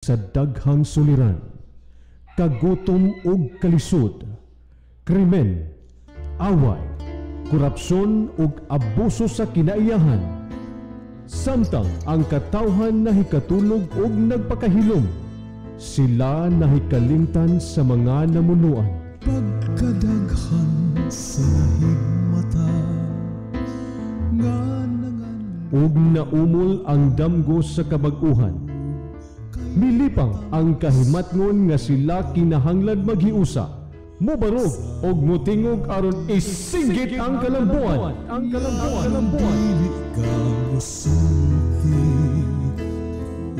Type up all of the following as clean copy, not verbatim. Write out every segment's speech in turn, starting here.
sa daghang suliran, kagutom ug kalisod, krimen, away, korupsyon ug abuso sa kinaiyahan. Samtang ang katawhan nahikatulog ug nagpakahilom, sila nahikalimtan sa mga namunuan. Pagkadaghan sa higmata nga nangan ug naumol ang damgo sa kabag-uhan. Milipang ang kahimatngon nga sila kinahanglan maghiusa, mobarog og motingog aron isinggit ang kalambuan. dili ka musulti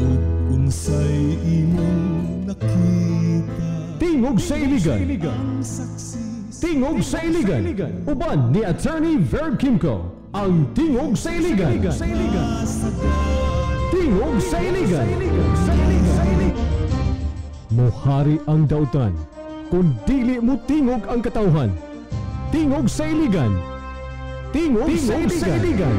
ug unsay imong nakita Tingog sa iligan. ang saksi Tingog sa iligan. Uban ni Attorney Verb Kimco. Ang Tingog sa iligan. Tingog sa iligan. Mohari ang dautan kung dili mo tingog ang katawhan. Tingog sa iligan. Tingog sa iligan.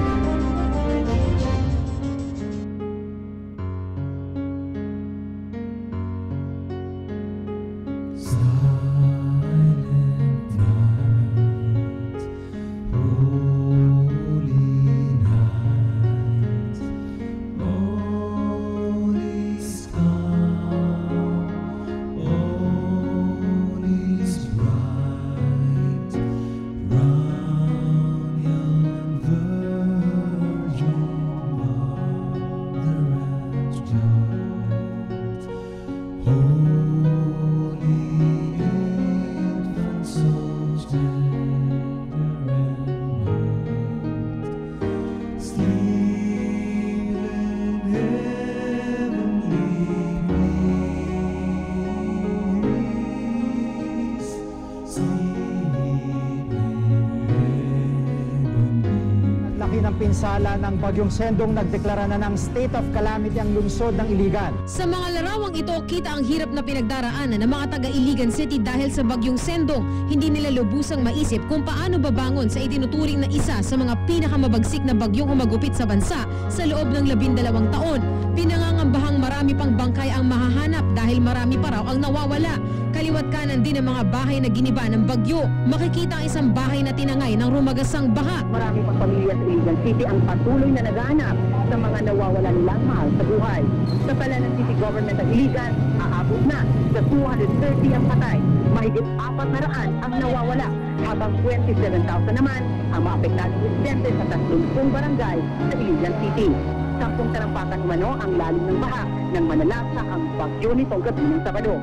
Ng pinsala ng Bagyong Sendong, nagdeklara na ng state of calamity ang lungsod ng Iligan. Sa mga larawang ito, kita ang hirap na pinagdaraanan ng mga taga-Iligan City dahil sa Bagyong Sendong. Hindi nila lubusang maisip kung paano babangon sa itinuturing na isa sa mga pinakamabagsik na bagyong humagupit sa bansa sa loob ng 12 taon. Pinangangambahang marami pang bangkay ang mahahanap dahil marami pa raw ang nawawala. Kaliwat kanan din ang mga bahay na giniba ng bagyo. Makikita ang isang bahay na tinangay ng rumagasang baha. Marami pang pamilya sa Iligan City ang patuloy na naghahanap sa mga nawawalan lang mahal sa buhay. Sa pala ng City Government ng Iligan, aabot na sa 230 ang patay. Mahigit 400 ang nawawala, habang 27,000 naman ang maapektadong residente sa 30 barangay sa Iligan City. 10 talampakan umano ang lalim ng baha nang manalasa ang bagyo nitong gabi ng Sabado.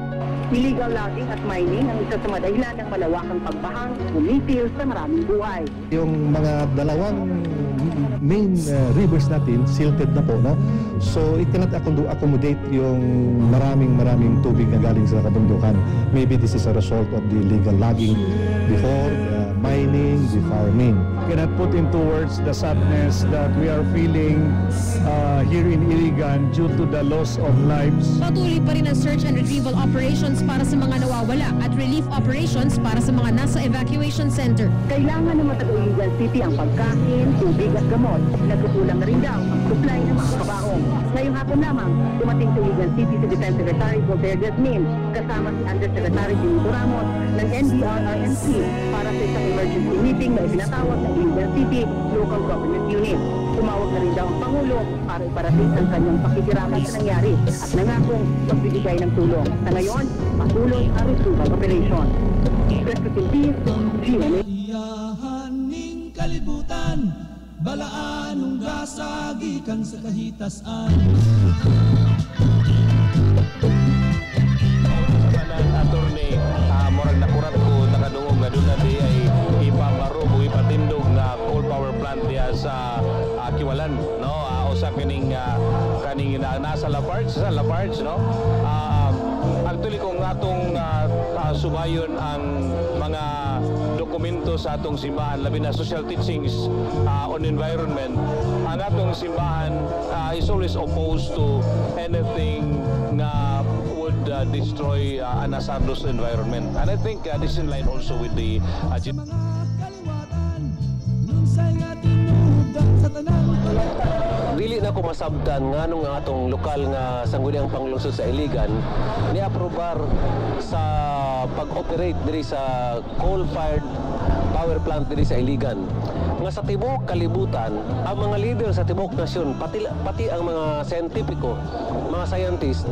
Illegal logging at mining ang isa sa madahilan ng malawakang pagbahang umitil sa maraming buhay. Yung mga dalawang main rivers natin silted na po, no? So it cannot accommodate yung maraming tubig na galing sa kabundukan. Maybe this is a result of the illegal logging before, the mining, the farming. Cannot put into words the sadness that we are feeling here in Iligan due to the loss of lives. Patuloy pa rin ang search and retrieval operations para sa mga nawawala at relief operations para sa mga nasa evacuation center. Kailangan ng mga taga-Iligan City ang pagkain, tubig at gamot. Nagkukulang na rin daw ang supply ng mga kabaho. Ngayong hapon lamang, dumating sa Iligan City si Defense Secretary Voltaire Jasmin kasama si Undersecretary Jimmy Ramos ng NDRRMC para sa isang emergency meeting na ipinatawag ng Iligan City Local Government Unit. Tumawag na rin daw ang Pangulo para iparating ang kanyang pakikiramay sa nangyari at nangakong magbibigay ng tulong. Sa ngayon, patuloy ang retrieval operation. Rescue Team, GMA. iyahaning kalibutan balaan ng gasagikan sa kahitasan. Attorney, murag nakurat ko nakadungog na doon na di ay ipabarog o ipatindog na coal power plant diya sa Kiwalan, no? Usa kaning nasa Lafarge, no? Actually kung atong subayon ang mga dokumento sa atong simbahan, labi na social teachings on environment, ang atong simbahan is always opposed to anything na would destroy an hazardous environment. And I think this is in line also with the Mga kaliwatan nung saya tinudan sa tanang dili na ko masabtan nganong nga atong lokal nga sangguniang panglungsod sa Iligan ni aprobar sa pag-operate diri sa coal-fired power plant diri sa Iligan. Nga sa tibuok kalibutan, ang mga leader sa tibuok nasyon, pati ang mga siyentipiko, mga scientist,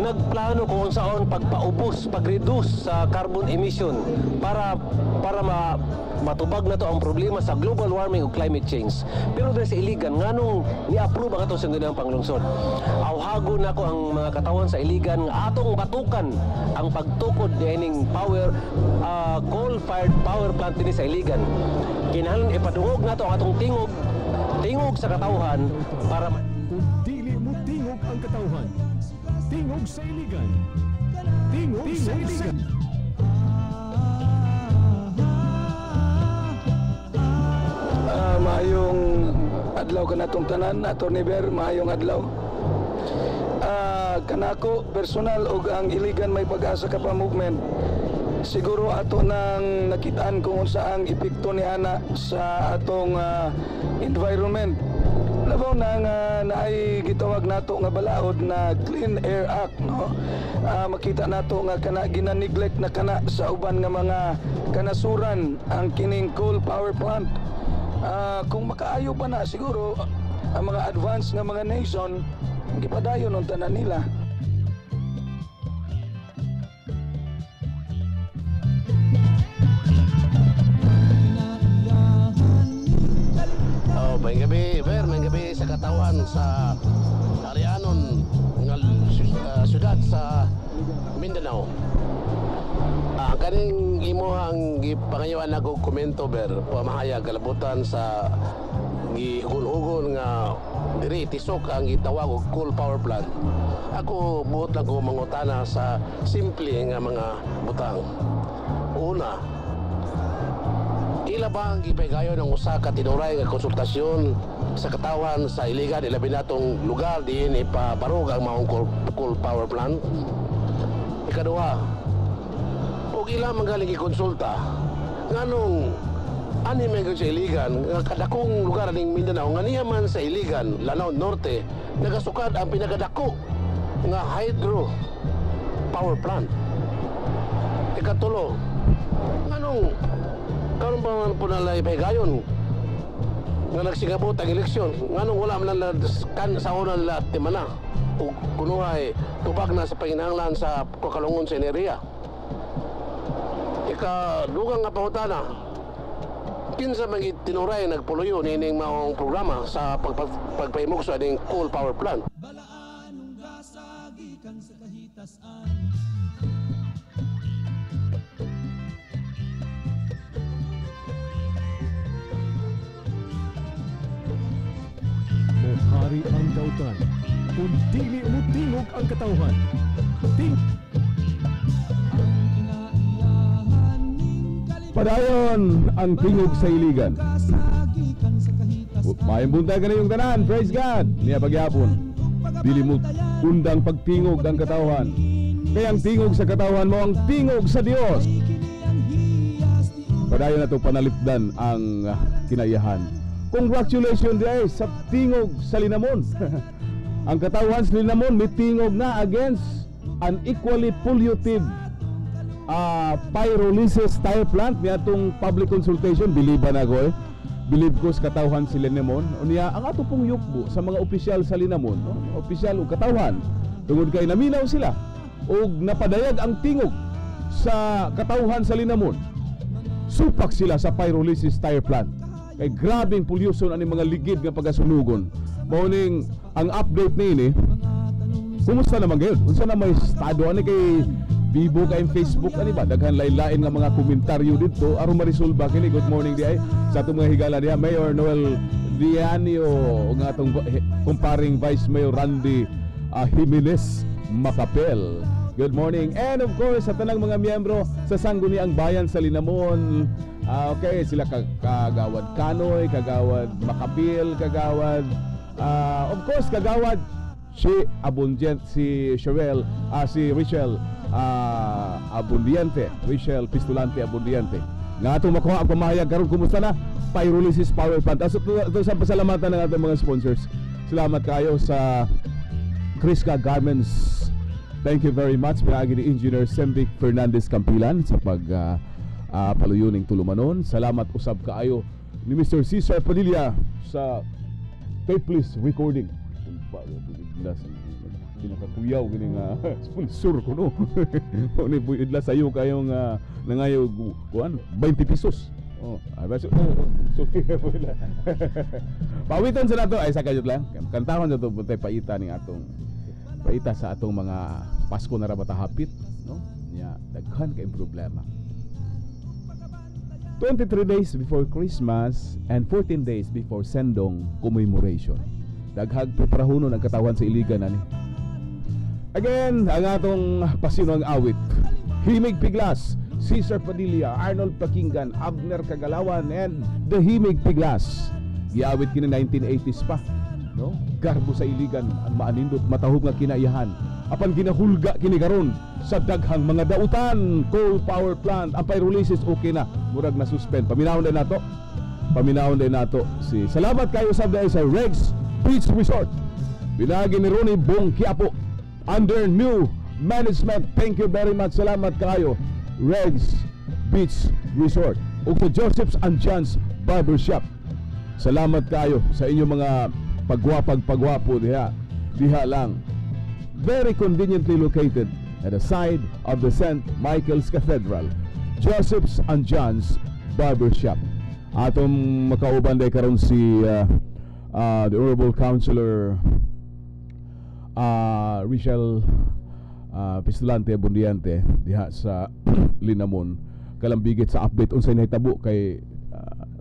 nagplano kung saan pagpaubos, pag-reduce sa carbon emission para matubag na to ang problema sa global warming o climate change. Pero dahil sa Iligan, nganong ni-approve ang atong sangguniang panglungsod. Awhago na ko ang mga katawan sa Iligan nga atong batukan ang pagtukod dining coal-fired power plant din sa Iligan. Kinahanglan ipadungog na to ang atong tingog sa katawhan para Kung dili mo tingog ang katawhan, tingog sa Iligan. Tingog sa Iligan. Maayong adlaw kanatong tanan, Attorney Ber, maayong adlaw. Kanako personal og ang Iligan May Pag-asa ka pa movement. Siguro ato nang nakitaan kung unsa ang epekto ni ana sa atong environment. Labaw na nga naay gitawag nato nga balaod na Clean Air Act, no? Makita nato nga kana gina-neglect na kana sa uban nga mga kanasuran ang kining coal power plant. Kung makaayo pa na siguro ang mga advanced nga mga nation gipadayon ang tanan nila. May gabi, Ber, may gabi sa katawan sa Arianon nga syudad sa Mindanao. Kaning imuhang gipangayoan ako komento, Ber, pamahayag kalabutan sa gihugon-hugon nga diri tisok ang gitawag og coal power plant. Ako buot lang ko mangutana sa simple nga mga butang. Una, ila ba ang gipahigayon ng usa ka tinuray nga konsultasyon sa katawan sa Iligan, ilabi natong lugar diin ipabarog ang maong coal power plant? Ikaduha, og ila manggaling ikonsulta nganong ani may sa Iligan nga kadakong lugar ning Mindanao nga niya man sa Iligan, Lanao Norte, nagasukad ang pinakadako nga hydro power plant. Ikatulo, nganong karon ba man po nalay pahigayon nga nagsingabot ang eleksyon, nganong wala man kan sa una nila timana o kunuhay tubag na sa panginahanglan sa kakalungon sa enerhiya. Ikadugang nga pangutana, kinsa man tinuray nagpuloyo nining maong programa sa pagpahimog sa aning coal power plant. Balaan ng gasa gikan sa kahitasan. Mohari ang dautan, kung dili mo tingog ang katawhan. Padayon ang tingog sa Iligan. Maayong buntag ka na yung tanan, praise God. Niya pagyapon, dili mo undang pagtingog ang katawhan. Kaya ang tingog sa katawhan mo ang tingog sa Dios. Padayon na ito panalipdan ang kinaiyahan. Congratulations day sa tingog sa linamon. Ang katawan sa linamon may tingog na against an equally polluted pyrolysis tire plant niya itong public consultation. Biliban ako Believe ko sa katawan sa linamon. Unya ang ato pong yukbo sa mga opisyal sa linamon, no? Opisyal o katawan. Tungod kay naminaw sila o napadayag ang tingog sa katawan sa linamon. Supak sila sa pyrolysis tire plant. Kay grabing pollution ani mga ligid nga pagasunugon. Mauning ang update ni kumusta naman gayon? Unsa na may estado ani kay Bibo kay Facebook ani ba daghan lain-lain nga mga komentaryo dito aron marisolba kini. Good morning di ay sa atong mga higala diha Mayor Noel Dianio ug nga atong comparing Vice Mayor Randy Jimenez Macapel. Good morning, and of course sa tanang mga miyembro sa Sangguniang Bayan sa Linamon. Okay, sila kagawad Kanoy, kagawad Macapil, kagawad of course kagawad si Abundient, si Cheryl, si Rachel Abundiente, Rachel Pistolante Abundiente. Nga atong makuha ang pamahayag karon kumusta na pyrolysis power plant. Ito sa pasalamatan ng ating mga sponsors. Salamat kayo sa Crisca Garments. Thank you very much pinagi ni Engineer Semvic Fernandez Campilan sa paluyuning tulumanon. Salamat usab kaayo ni Mr. Cesar Padilla sa tapeless recording. Pinakakuyaw gini nga sponsor ko no. Ni Idla sayo kayong nangayo kuan 20 pesos. Pawitan sa nato ay sa kayot lang. Kantahon na to buntay paita ning atong paita sa atong mga Pasko na ra hapit, no? Nya daghan kay problema. 23 days before Christmas and 14 days before Sendong commemoration. Daghag preprahunon ang katawan sa Iligan ani. Again, ang atong pasinong awit. Himig Piglas, Cesar Padilla, Arnold Pakinggan, Abner Kagalawan, and the Himig Piglas. Giawit kini 1980s pa, no? Garbo sa Iligan ang maanindot matahog nga kinaiyahan. Apan ginahulga kini karon sa daghang mga dautan, coal power plant, ang pyrolysis okay na, murag na suspend. Paminawon din nato. Si salamat kayo sa Regs Beach Resort. Binagi ni Ronnie Bong Quiapo under new management. Thank you very much. Salamat kayo Regs Beach Resort ug sa Joseph's and John's Barbershop. Salamat kayo sa inyong mga pagwapo diha lang. Very conveniently located at the side of the St. Michael's Cathedral. Joseph's and John's Barbershop. Atong makauban day karon si the Honorable Councilor Richelle Pistolante Bundiante diha sa Linamon. Kalambigit sa update unsay nahitabo kay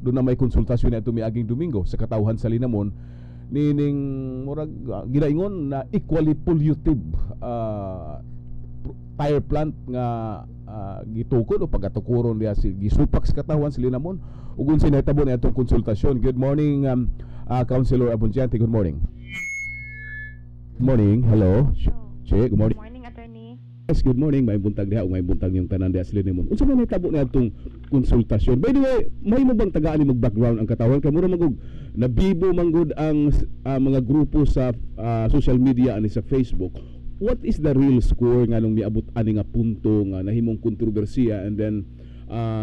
doon na may konsultasyon ato miaging Domingo sa katawhan sa Linamon nining murag ginaingon na equally pollutive tire plant nga gitukod o pagatukuron diha si gisupak sa katawhan sa Linamon ug unsay nahitabo ni atong konsultasyon. Good morning Councilor Abundiante. Good morning. Good morning. Hello. Che, good morning. Good morning, Attorney. Yes, good morning. May buntag diha ug may buntag yung tanan diha sa Linamon. Unsa man nahitabo ni atong konsultasyon? By the way, may mo bang tagaan ni background ang katawhan kay mura magug nabibo manggod ang mga grupo sa social media ani sa Facebook. What is the real score nga nung miabot ani nga punto nga nahimong kontrobersiya and then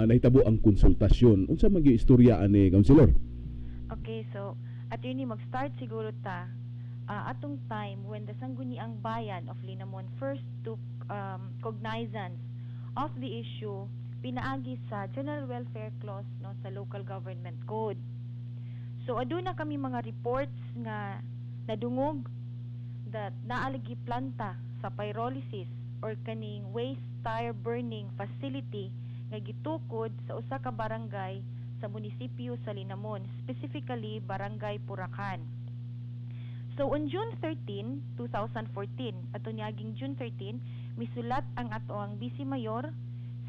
nahitabo ang konsultasyon? Unsa man gyud istorya ani, Councilor? Okay, so Attorney, mag-start siguro ta atong time when the Sangguniang Bayan of Linamon first took cognizance of the issue pinaagi sa General Welfare Clause no sa Local Government Code. So aduna kami mga reports nga nadungog that naalagi planta sa pyrolysis or kaning waste tire burning facility nga gitukod sa usa ka barangay sa munisipyo sa Linamon, specifically Barangay Puracan. So on June 13, 2014, ato niaging June 13, misulat ang atoang Vice Mayor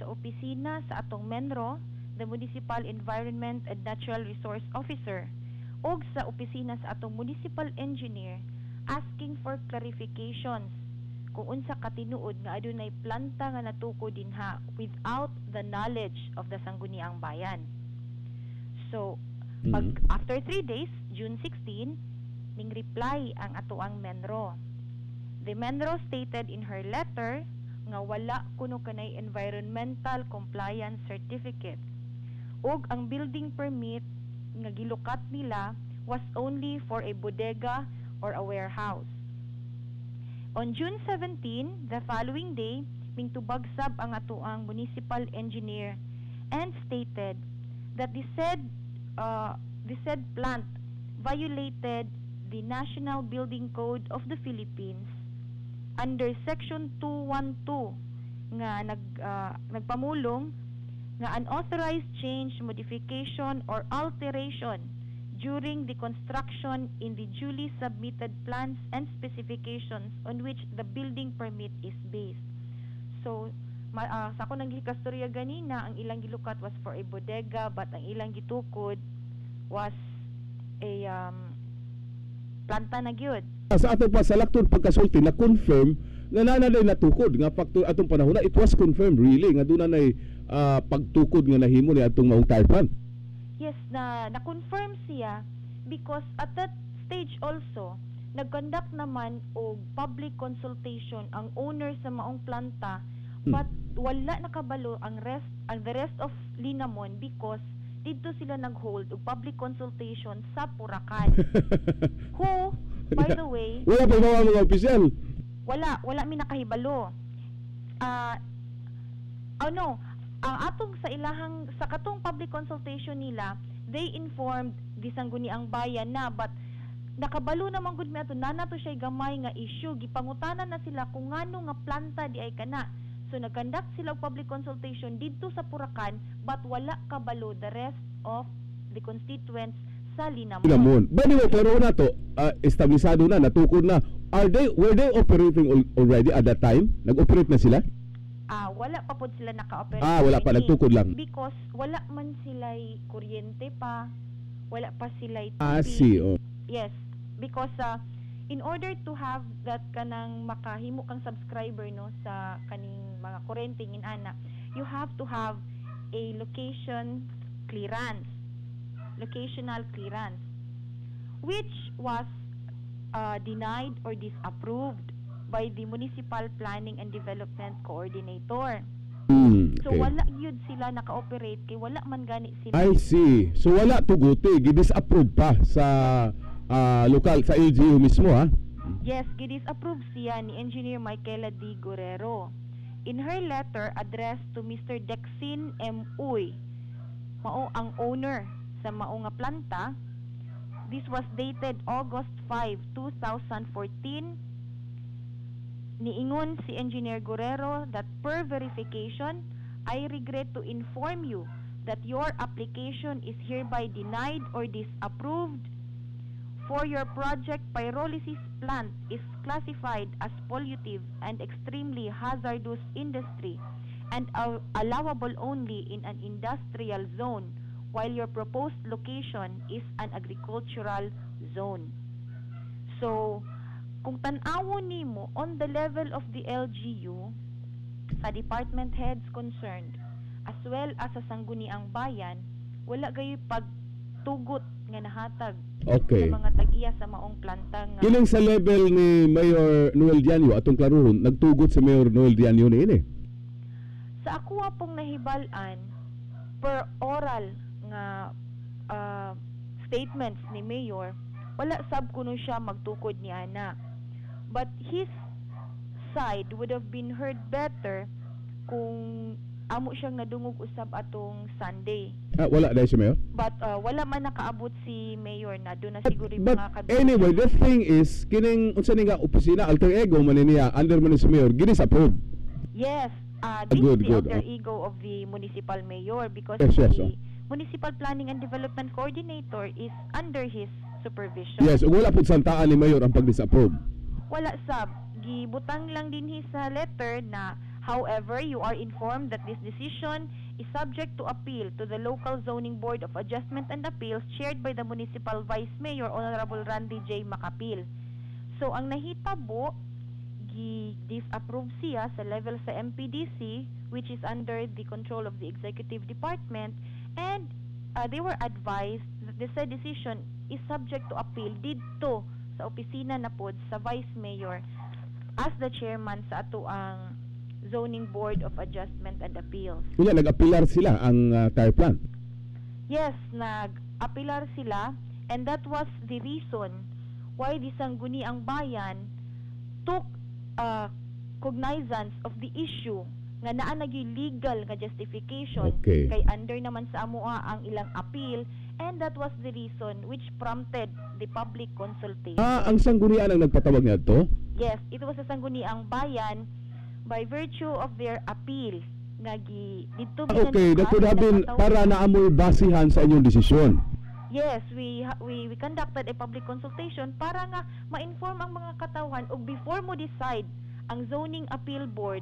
sa opisina sa atong Menro, the Municipal Environment and Natural Resource Officer, o sa opisina sa atong Municipal Engineer asking for clarifications kung unsa katinuod nga adunay planta nga natuko dinha without the knowledge of the Sangguniang Bayan. So, after 3 days, June 16, ning reply ang atoang Menro. The Menro stated in her letter nga wala kuno kanay environmental compliance certificate ug ang building permit nga gilukat nila was only for a bodega or a warehouse. On June 17, the following day, mingtubagsab ang atoang municipal engineer and stated that the said plant violated the National Building Code of the Philippines under Section 212 nga nagpamulong nga unauthorized change, modification, or alteration during the construction in the duly submitted plans and specifications on which the building permit is based. So, sa ako nang gikastorya ganina, ang ilang gilukat was for a bodega, but ang ilang gitukod was a planta na gyud. Sa ato pa sa lakton pagkasulti na confirm nga nanay natukod nga factor atong panahon na it was confirmed really nga doon nay pagtukod nga nahimo ni atong maong tire plant. Yes, na confirm siya because at that stage also, nag-conduct naman og public consultation ang owner sa maong planta, but wala nakabalo ang the rest of Linamon because dito sila nag-hold og public consultation sa Puracan. Who, by the way, wala pa mga opisyal. Wala mi nakahibalo. Atong sa katong public consultation nila, they informed di Sangguniang Bayan na, but nakabalo naman gud mi ato na nato siya gamay nga issue, gipangutanan na sila kung ngano nga planta di ay kana. So nag-conduct sila og public consultation dito sa Puracan, but wala kabalo the rest of the constituents sa Linamon. Anyway, pero na to, establisado na, natukod na. Were they operating already at that time? Nag-operate na sila? Wala pa po sila naka-operate. Wala pa, nagtukod lang. Because wala man sila'y kuryente pa, wala pa sila'y TV. See. Yes, because in order to have that kanang makahimo kang subscriber no sa kaning mga kuryente ana, you have to have a locational clearance, which was denied or disapproved by the Municipal Planning and Development Coordinator. Okay. So wala yun sila naka-operate kay wala man gani sila. I see. So wala tuguti, gidisapprove pa sa lokal sa LGU mismo ha? Yes, gidisapprove siya ni Engineer Michaela D. Guerrero. In her letter addressed to Mr. Dexin M. Uy, mao ang owner sa mao nga planta, this was dated August 5, 2014. Niingon si Engineer Guerrero that per verification, I regret to inform you that your application is hereby denied or disapproved. For your project, pyrolysis plant is classified as pollutive and extremely hazardous industry and allowable only in an industrial zone, while your proposed location is an agricultural zone. So, kung tan-awon nimo on the level of the LGU, sa department heads concerned, as well as sa Sangguniang Bayan, wala gayoy pagtugot nga nahatag sa mga tag-iya sa maong planta nga. Kining sa level ni Mayor Noel Dianyo atong klaruhon, nagtugot si Mayor Noel Dianyo ni. Sa ako pong nahibalan per oral nga statements ni Mayor, wala sab kuno siya magtukod ni ana. But his side would have been heard better kung amo siyang nadungog usab atong Sunday. Wala dahil si Mayor? But wala man nakaabot si Mayor na doon na siguro yung mga kabila. Anyway, the thing is, kining unsa ni nga opisina, alter ego man niya, under man si Mayor, ginis-approve. Yes, this is the alter ego of the municipal mayor because the Municipal Planning and Development Coordinator is under his supervision. Yes, wala po santaan ni Mayor ang pag-disapprove. Wala sab, gibutang lang din sa letter na however, you are informed that this decision is subject to appeal to the local zoning board of adjustment and appeals chaired by the municipal vice mayor Honorable Randy J. Macapil. So ang nahitabo, disapprove siya sa level sa MPDC, which is under the control of the executive department, and they were advised that the said decision is subject to appeal dito sa opisina na pod sa vice mayor as the chairman sa ato ang Zoning Board of Adjustment and Appeals. Wala, nag-apilar sila ang tire plant? Yes, nag-apilar sila, and that was the reason why the Sangguniang Bayan took cognizance of the issue nga naa nagyoy legal nga justification kay under naman sa amoa ang ilang appeal, and that was the reason which prompted the public consultation. Ang Sanggunian ang nagpatawag ngadto? Yes, it was sa Sangguniang Bayan by virtue of their appeal nga dito that could have been para naamoy basihan sa inyong desisyon. Yes, we conducted a public consultation para nga ma-inform ang mga katawhan og before mo decide ang zoning appeal board,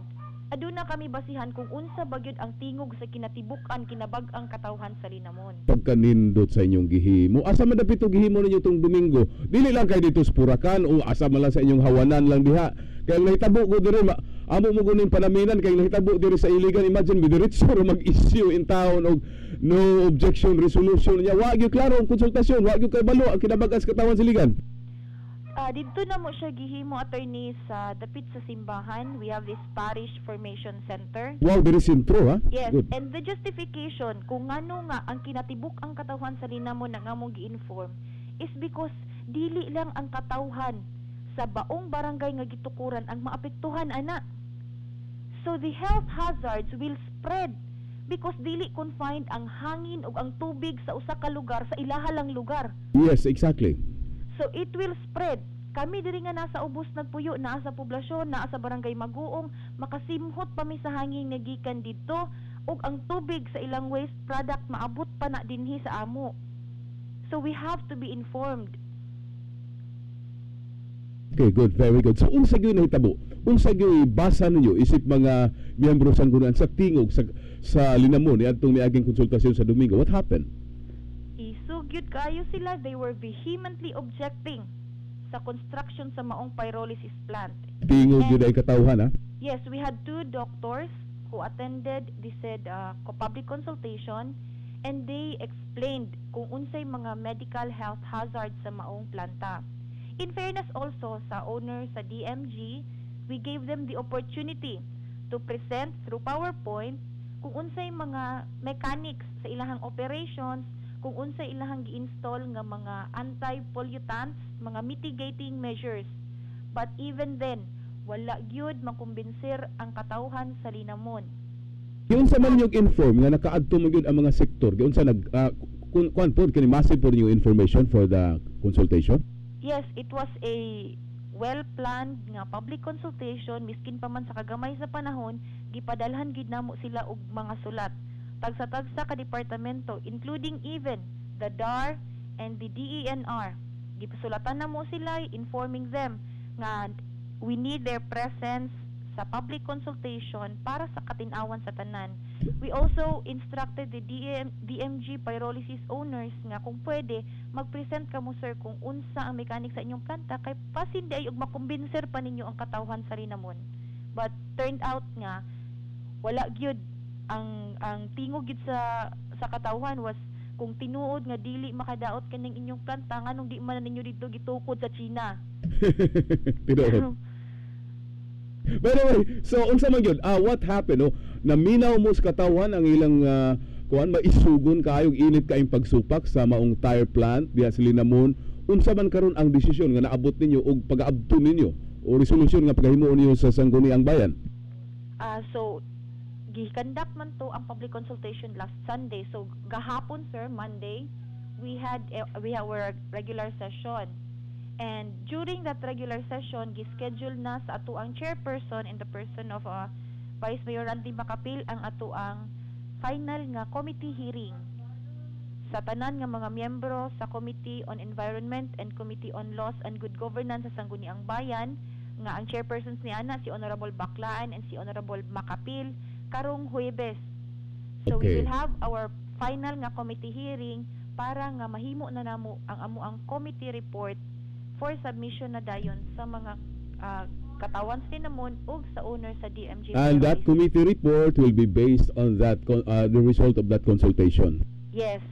aduna kami basihan kung unsa bagyod ang tingog sa kinatibuk-an kinabag-ang katawhan sa Linamon. Pagkanindot sa inyong gihimo, asa man dapit gihimo ninyo tong Domingo, dili lang kay dito sa Puracan o asa man lang sa inyong hawanan lang diha. Kaya nahitabo ko diri amo mo gunin panaminan kay nahitabo diri sa iligan, imagine bidiretso mag-issue in town og no objection resolution niya. Wa gyud klaro ang konsultasyon, wa gyud kay balo ang kinabag-an sa katawhan sa iligan. Dito na mo siya gihimo, attorney, sa dapit sa simbahan. We have this parish formation center. Wow, very sintro, ha? Yes, Good. and the justification kung ngano nga ang kinatibuk ang katawhan sa linamon na nga mong gi-inform is because dili lang ang katawhan sa baong barangay nga gitukuran ang maapektuhan, ana. So the health hazards will spread because dili confined ang hangin ug ang tubig sa usa ka lugar sa ilahalang lugar. Yes, exactly. So it will spread. Kami diri nga nasa ubos nagpuyo, naa sa poblasyon, naa sa barangay Maguong, makasimhot pa mi sa hangin nga gikan didto ug ang tubig sa ilang waste product maabot pa na dinhi sa amo. So we have to be informed. Okay, good. Very good. So, unsa gyud nahitabo? Unsa gyud basa ninyo isip mga miyembro sa sanggunan sa tingog sa linamon niadtong miaging konsultasyon sa Domingo? What happened? Isugyud kaayo sila. They were vehemently objecting sa construction sa maong pyrolysis plant. Tingog gyud ay katawhan, ha? Yes, we had 2 doctors who attended the said public consultation, and they explained kung unsay mga medical health hazards sa maong planta. In fairness also sa owner sa DMG, we gave them the opportunity to present through PowerPoint kung unsay mga mechanics sa ilahang operations, kung unsay ilahang gi-install nga mga anti-pollutants, mga mitigating measures. But even then, wala gyud makumbinsir ang katawhan sa linamon. Yun sa man yung inform nga nakaadto mo gyud ang mga sektor, gyud sa nag kuan pod kini massive pod yung information for the consultation. Yes, it was a well-planned nga public consultation. Miskin pa man sa kagamay sa panahon, gipadalhan gid namo sila og mga sulat. Tagsa-tagsa ka departamento, including even the DAR and the DENR. Gipasulatan namo sila, informing them nga we need their presence sa public consultation para sa katinawan sa tanan. We also instructed the DMG pyrolysis owners nga kung pwede mag-present ka mo, sir, kung unsa ang mechanics sa inyong planta kay pasindi ay ug makumbinser pa ninyo ang katawhan sa linamon. But turned out nga wala gyud ang tingog gyud sa katawhan was kung tinuod nga dili makadaot kaning inyong planta nganong di man ninyo dito gitukod sa China. Tinuod. By the way, so unsa man gyud? What happened? No? Naminaw mo sa katawan ang ilang kuan maisugon kaayog init kaayong pagsupak sa maong tire plant diha sa linamon. Unsa man karon ang desisyon nga naabot ninyo og pag-abto ninyo o resolusyon nga paghimuon niyo sa Sangguniang Bayan? So gikandak man to ang public consultation last Sunday. So gahapon, sir, Monday, we had our regular session. And during that regular session, gischedule na sa ato ang chairperson in the person of Vice Mayor Randy Macapil ang ato ang final nga committee hearing sa tanan nga mga miyembro sa Committee on Environment and Committee on Laws and Good Governance sa Sangguniang Bayan, nga ang chairpersons ni ana si Honorable Baclaan and si Honorable Macapil karong Huwebes. So we will have our final nga committee hearing para nga mahimo na namo ang amuang committee report for submission na dayon sa mga katawan sa linamon ug sa owner sa DMG. And that committee report will be based on that the result of that consultation. Yes,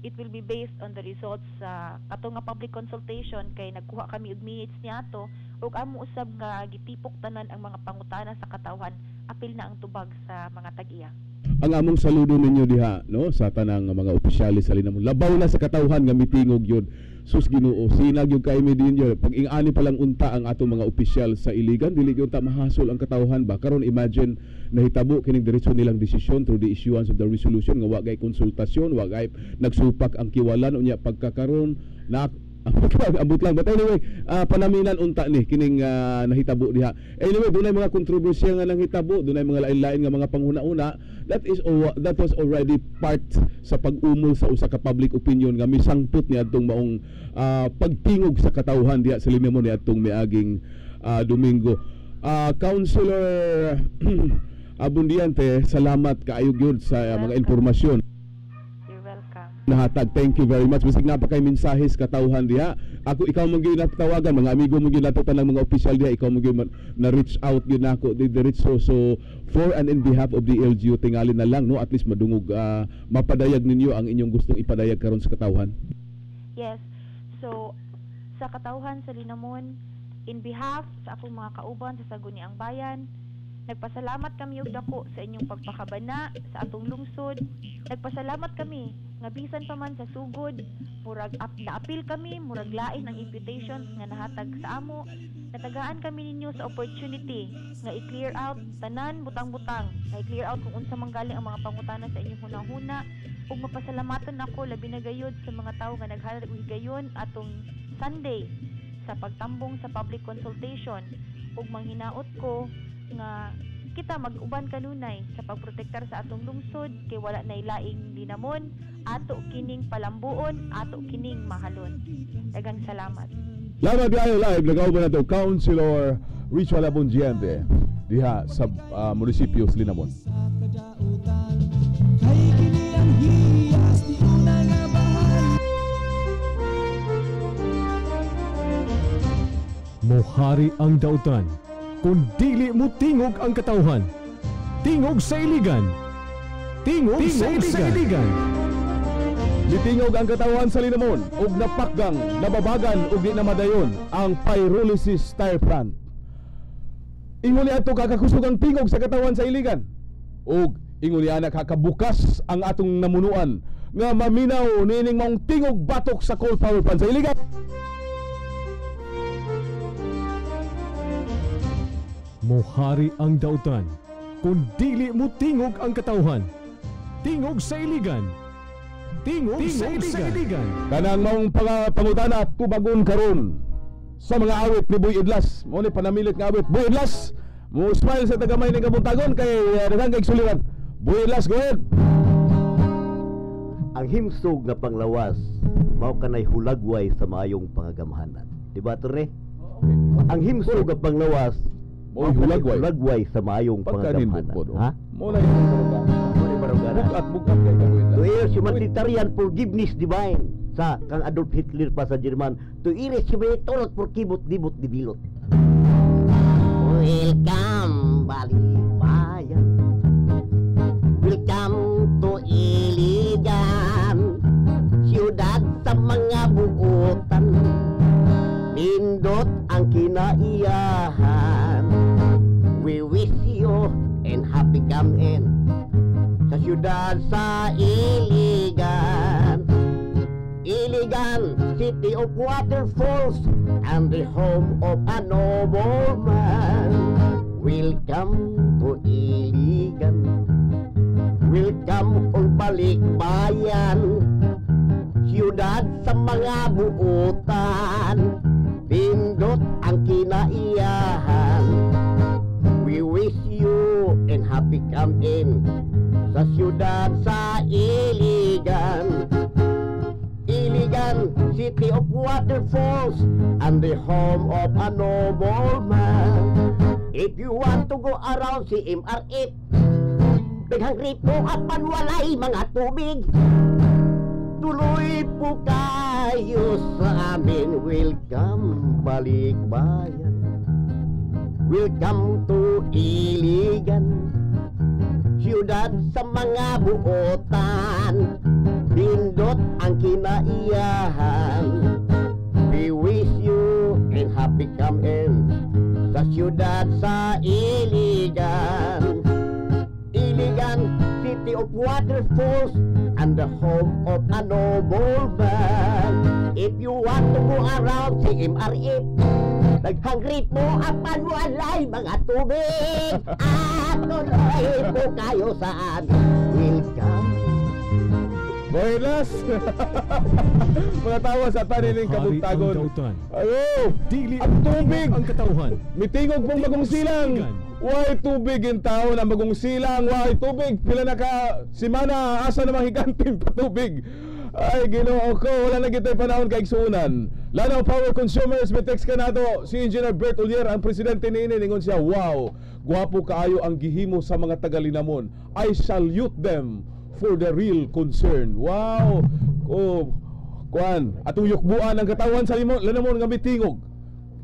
it will be based on the results sa ato nga public consultation kay nagkuha kami og minutes niadto ug amo usab nga gitipok tanan ang mga pangutana sa katawan, apil na ang tubag sa mga tag-iya. Ang among saludo ninyo diha, no, sa tanang mga opisyalis sa linamon. Labaw na sa katawhan nga mitingog yun. Sus Ginoo, sinag yung kaimi dinyo. Pag ingani pa lang unta ang atong mga opisyal sa Iligan, dili gyud ta mahasol ang katawhan ba? Karon imagine nahitabo kining diretso nilang desisyon through the issuance of the resolution nga wa gay konsultasyon, wa gay nagsupak ang kiwalan unya pagkakaron na abot lang. But anyway, panaminan unta ni kining nahitabo diha. Anyway, dunay mga kontrobersiya nga nanghitabo, dunay mga lain-lain nga mga panghuna-una. That was already part sa pag-umol sa usa ka public opinion nga misangput ni adtong maong pagtingog sa katawhan diha sa linamon ni adtong miaging Domingo. Councilor Abundiante, salamat kaayo gyud sa mga impormasyon nahatag. Thank you very much. Bisig napakay mensahes katawhan diha. Ikaw man gyud natawagan, mga amigo mo gyud nato tanang mga opisyal diha, ikaw man gyud na reach out gyud nako diretso. So for and in behalf of the LGU tingali na lang, no, at least madungog mapadayag ninyo ang inyong gustong ipadayag karon sa katawhan. Yes. So sa katawhan sa Linamon, in behalf sa akong mga kauban sa Sangguniang Bayan, nagpasalamat kami og dako sa inyong pagpakabana sa atong lungsod. Nagpasalamat kami nga bisan pa man sa sugod, murag naapil kami, murag lain ang invitations nga nahatag sa amo. Natagaan kami ninyo sa opportunity nga i-clear out tanan butang-butang, nga i-clear out kung unsa manggaling ang mga pangutana sa inyong hunahuna. Ug mapasalamatan ako labi na gayud sa mga tawo nga naghatag og higayon atong Sunday sa pagtambong sa public consultation. Ug manghinaot ko nga kita mag-uban kanunay sa pagprotektar sa atong lungsod kay wala nay laing linamon, ato kining palambuon, ato kining mahalon. Daghang salamat. Salamat kayo live. Nag-auban na ito Councilor Ritual Abundiente diha sa munisipyo sa Linamon. Mohari ang dautan, kung dili mo tingog ang katawhan. Tingog sa iligan. Tingog sa iligan. Litingog ang katawan sa Linamon ug napakgang, nababagan ug di na madayon ang pyrolysis tire plant. Ingon ni ato kakakusog ang tingog sa katawan sa iligan. Ug ingon ni anak kakabukas ang atong namunuan nga maminaw nining maong tingog batok sa coal power plant sa iligan. Mohari ang dautan, kung dili mo tingog ang katawhan. Tingog sa iligan. Tingog sa iligan. Kanang maong pangutana tubagon karon sa mga awit ni Boy Idlas. Mo ni panamilit nga awit. Boy Idlas, mo smile sa tagamay ni kabuntagon kay daghang kay suliran. Boy Idlas, go ahead. Ang himsog nga panglawas mao kanay hulagway sa maayong pangagamahanan. Di ba Torre? Ang himsog nga panglawas mao hulagway sa maayong pangagamahanan. Ha? Mo na yung bukat kay kaboy. To heirs humanitarian forgiveness divine sa kang Adolf Hitler pa sa Jerman. To heirs humanitarian for kibot-dibot dibilot. Welcome Balikbayan. Welcome to Iligan, siyudad sa mga buotan. Nindot ang kinaiyahan. We wish you and happy come in sa siyudad sa Iligan. Iligan, city of waterfalls and the home of a noble man. Welcome to Iligan. Welcome on Balikbayan, siyudad sa mga buotan. Pindot ang kinaiyahan. We wish you and happy come in sa siyudad sa Iligan. Iligan, city of waterfalls and the home of a noble man. If you want to go around si MRF, daghang ripo at panwalay mga tubig. Tuloy po kayo sa amin. Welcome Balikbayan. Welcome to Iligan, siyudad sa mga buotan. Pindot ang kinaiyahan. We wish you and happy come in sa siyudad sa Iligan. Iligan, city of waterfalls and the home of a noble man. If you want to go around si MRF, daghang ritmo at panwalay mga tubig. At tuloy po kayo sa amin. Welcome. Boy Idlas. Mga tawa sa taniling kabuntagon. Ayo, dili ang tubig ang katawhan. Mitingog pong bagong silang. Why tubig in taon ang bagong silang? Why tubig? Pila na ka simana asa namang higantin pa tubig. Ay Ginoo ko, wala na gitay panahon kay igsuunan. Lanaw Power Consumers, may text ka nato. Si Engineer Bert Olier, ang presidente niini, ningon siya, wow, gwapo kaayo ang gihimo sa mga taga-Linamon. I salute them for the real concern. Wow. Oh, kuan, atong yukbuan ang katawan sa Linamon nga mitingog.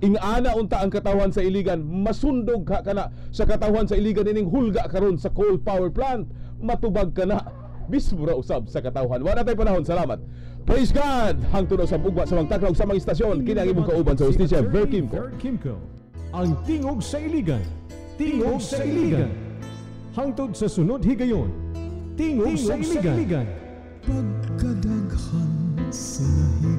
Ingana unta ang katawan sa Iligan, masundog ka na sa katawan sa Iligan ining hulga karon sa coal power plant, matubag ka na. mismo ra usab sa katawhan. Wala tay panahon, salamat. Praise God! Hangtod sa bugwa sa mga taklaw sa mga istasyon, kini ang imong kauban sa Hustisya, Ver Kimco. Ang tingog sa Iligan. Tingog sa Iligan. Hangtod sa sunod higayon. Tingog sa Iligan. Pagkada